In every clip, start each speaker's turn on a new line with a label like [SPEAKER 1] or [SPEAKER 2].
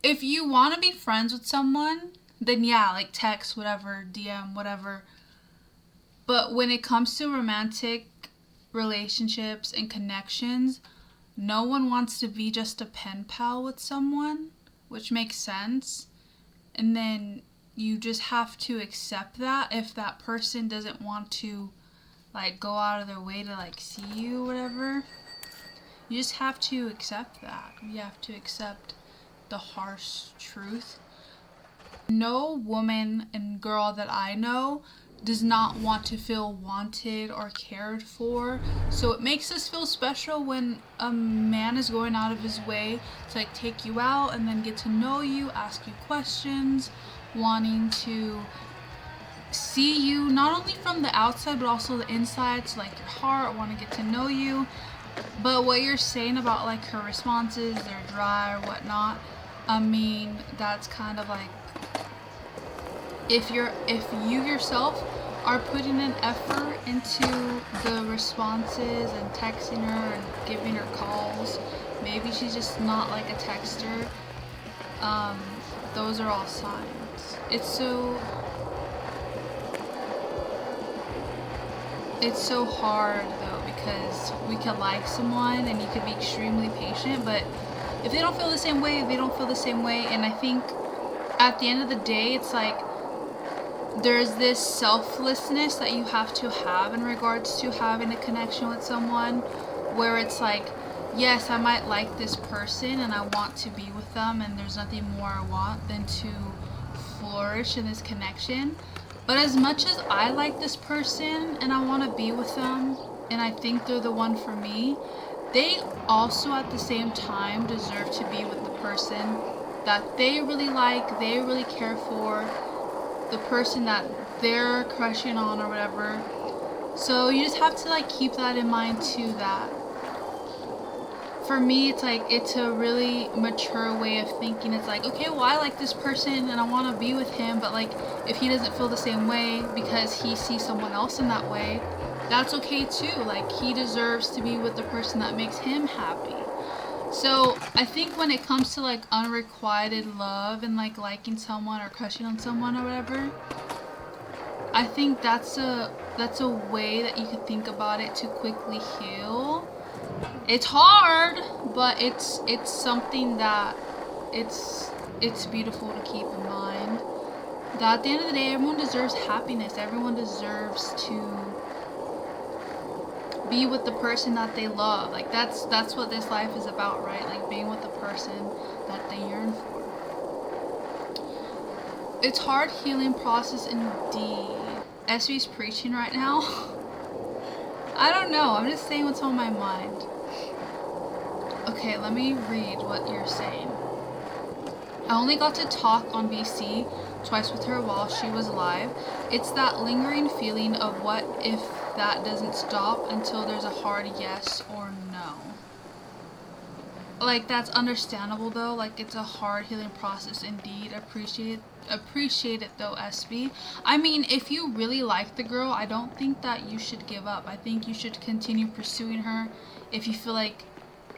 [SPEAKER 1] if you want to be friends with someone, then yeah, like text, whatever, DM, whatever. But when it comes to romantic relationships and connections, no one wants to be just a pen pal with someone, which makes sense. And then you just have to accept that if that person doesn't want to like go out of their way to like see you, whatever. You just have to accept that. You have to accept the harsh truth. No woman and girl that I know does not want to feel wanted or cared for. So it makes us feel special when a man is going out of his way to like take you out and then get to know you, ask you questions, wanting to see you not only from the outside but also the inside, so like your heart, want to get to know you. But what you're saying about like her responses, they're dry or whatnot, I mean, that's kind of like, if you yourself are putting an effort into the responses and texting her and giving her calls, maybe she's just not like a texter. Those are all signs. It's so hard though, because we can like someone and you can be extremely patient, but if they don't feel the same way, they don't feel the same way. And I think at the end of the day, it's like there's this selflessness that you have to have in regards to having a connection with someone, where it's like, yes, I might like this person and I want to be with them, and there's nothing more I want than to flourish in this connection. But as much as I like this person and I want to be with them and I think they're the one for me, they also at the same time deserve to be with the person that they really like, they really care for, the person that they're crushing on or whatever. So you just have to like keep that in mind too, that for me it's like, it's a really mature way of thinking. It's like, okay, well, I like this person and I want to be with him, but like if he doesn't feel the same way because he sees someone else in that way, that's okay too. Like, he deserves to be with the person that makes him happy. So I think when it comes to like unrequited love and like liking someone or crushing on someone or whatever, I think that's a way that you could think about it to quickly heal. It's hard, but it's something that it's beautiful to keep in mind. That at the end of the day, everyone deserves happiness. Everyone deserves to be with the person that they love. Like that's what this life is about, right? Like being with the person that they yearn for. It's hard healing process indeed. Esri's preaching right now. I don't know. I'm just saying what's on my mind. Okay, let me read what you're saying. I only got to talk on BC twice with her while she was alive. It's that lingering feeling of what if that doesn't stop until there's a hard yes or no. Like, that's understandable though. Like, it's a hard healing process indeed. Appreciate it though, SB. I mean, if you really like the girl, I don't think that you should give up. I think you should continue pursuing her if you feel like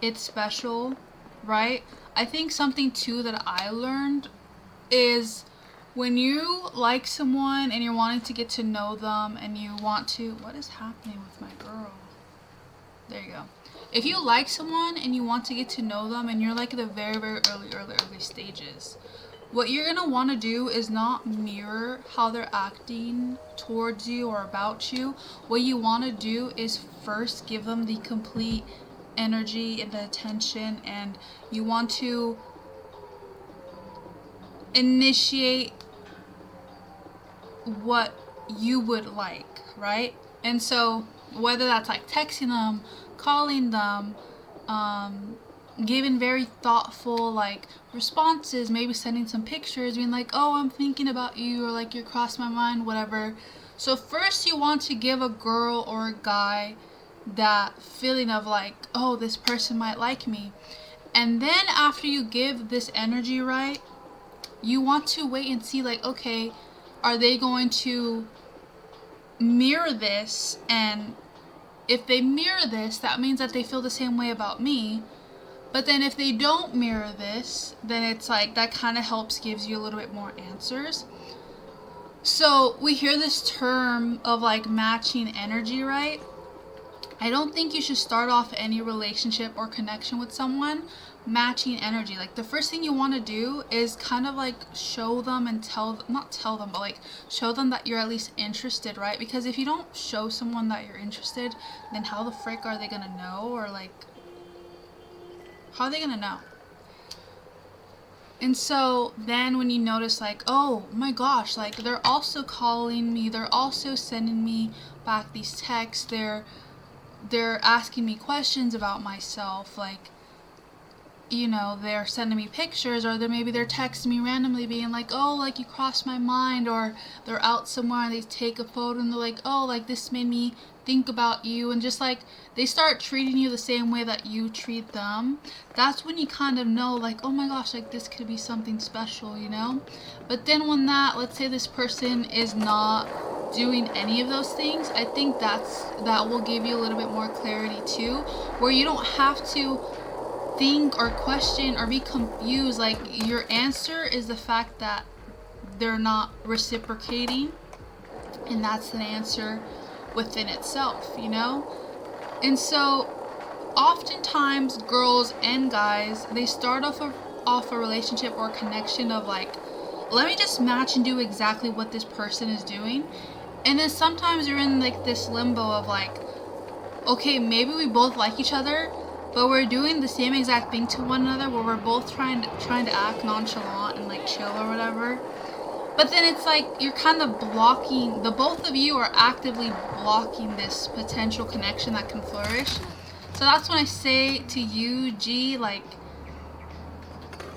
[SPEAKER 1] it's special, right? I think something too that I learned is when you like someone and you're wanting to get to know them and you want to, what is happening with my girl? There you go. If you like someone and you want to get to know them and you're like at the very, very early stages, what you're gonna want to do is not mirror how they're acting towards you or about you. What you want to do is first give them the complete energy and the attention, and you want to initiate what you would like, right? And so whether that's like texting them, calling them, giving very thoughtful like responses, maybe sending some pictures, being like, oh, I'm thinking about you, or like, you crossed my mind, whatever. So first you want to give a girl or a guy that feeling of like, oh, this person might like me. And then after you give this energy, right, you want to wait and see like, okay, are they going to mirror this? And if they mirror this, that means that they feel the same way about me. But then if they don't mirror this, then it's like that kind of gives you a little bit more answers. So we hear this term of like matching energy, right? I don't think you should start off any relationship or connection with someone matching energy. Like the first thing you want to do is kind of like show them and not tell them, but like show them that you're at least interested, right? Because if you don't show someone that you're interested, then how the frick are they gonna know? Or like, how are they gonna know? And so then when you notice like, oh my gosh, like they're also calling me, they're also sending me back these texts, they're asking me questions about myself, like, you know, they're sending me pictures, or maybe they're texting me randomly being like, oh, like you crossed my mind, or they're out somewhere and they take a photo and they're like, oh, like this made me think about you, and just like they start treating you the same way that you treat them. That's when you kind of know like, oh my gosh, like this could be something special, you know? But then when let's say this person is not doing any of those things, I think that will give you a little bit more clarity too, where you don't have to think or question or be confused. Like your answer is the fact that they're not reciprocating, and that's an answer within itself, you know? And so oftentimes girls and guys, they start off a relationship or connection of like, let me just match and do exactly what this person is doing. And then sometimes you're in like this limbo of like, okay, maybe we both like each other, but we're doing the same exact thing to one another, where we're both trying to act nonchalant and like chill or whatever. But then it's like you're kind of blocking, the both of you are actively blocking this potential connection that can flourish. So that's when I say to you, G, like,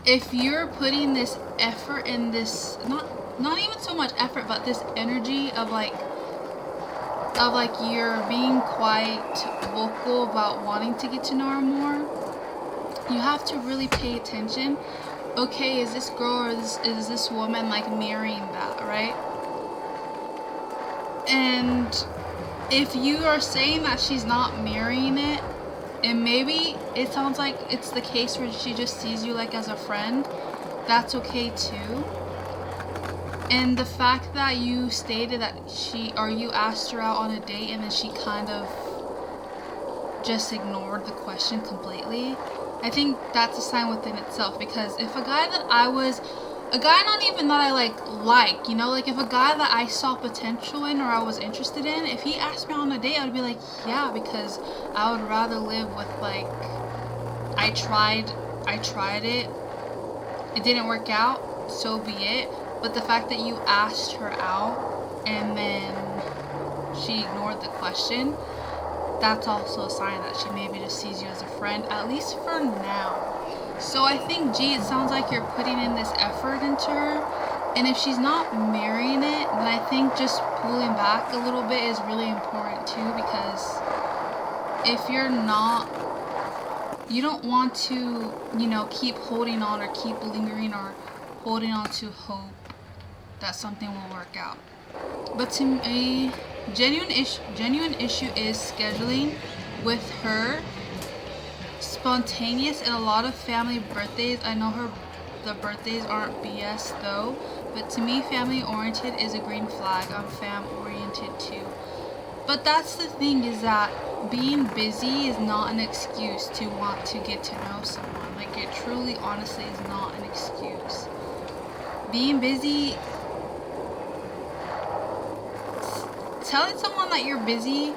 [SPEAKER 1] if you're putting this effort in this, not even so much effort, but this energy of like you're being quite vocal about wanting to get to know her more, you have to really pay attention. Okay, is this girl or is this woman like mirroring that, right? And if you are saying that she's not mirroring it, and maybe it sounds like it's the case where she just sees you like as a friend, that's okay too. And the fact that you stated that you asked her out on a date and then she kind of just ignored the question completely, I think that's a sign within itself. Because if a guy not even that I like, you know, like if a guy that I saw potential in or I was interested in, if he asked me on a date, I would be like, yeah, because I would rather live with like, I tried it didn't work out, so be it. But the fact that you asked her out and then she ignored the question, that's also a sign that she maybe just sees you as a friend, at least for now. So I think, G, it sounds like you're putting in this effort into her, and if she's not marrying it, then I think just pulling back a little bit is really important too, because if you're not, you don't want to, you know, keep holding on or keep lingering or holding on to hope that something will work out. But to me, genuine issue is scheduling with her. Spontaneous and a lot of family birthdays. I know the birthdays aren't BS though, but to me, family oriented is a green flag. I'm fam oriented too. But that's the thing, is that being busy is not an excuse to want to get to know someone. Like, it truly, honestly, is not an excuse. Being busy, telling someone that you're busy,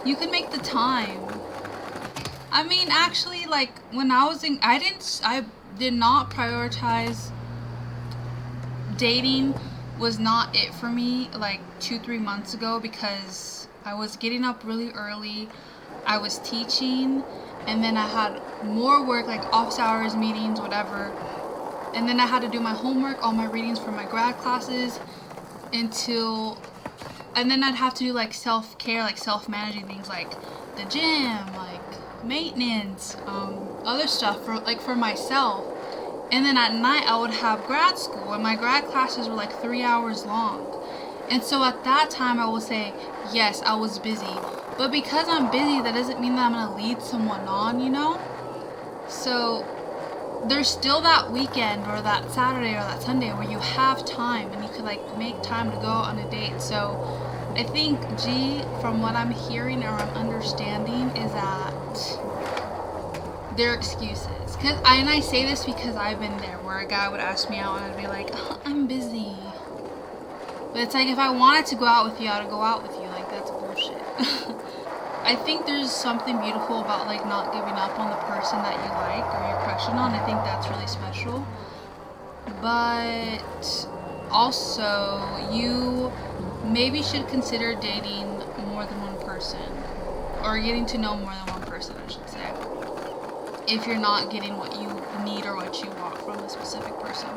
[SPEAKER 1] you can make the time. I mean, actually, like, when I was I did not prioritize dating. Was not it for me like 2-3 months ago, because I was getting up really early, I was teaching, and then I had more work, like office hours, meetings, whatever, and then I had to do my homework, all my readings for my grad classes, and then I'd have to do like self-care, like self-managing things like the gym, like maintenance, other stuff for myself. And then at night I would have grad school, and my grad classes were like 3 hours long. And so at that time I would say, yes, I was busy. But because I'm busy, that doesn't mean that I'm going to lead someone on, you know? So there's still that weekend or that Saturday or that Sunday where you have time and you could like make time to go on a date. So I think G, from what I'm hearing or I'm understanding, is that they're excuses. And I say this because I've been there where a guy would ask me out and I'd be like, oh, I'm busy. But it's like, if I wanted to go out with you, I'd go out with you. Like, that's bullshit. I think there's something beautiful about like not giving up on the person that you like or you're crushing on. I think that's really special. But also, you maybe should consider dating more than one person, or getting to know more than one person, I should say, if you're not getting what you need or what you want from a specific person.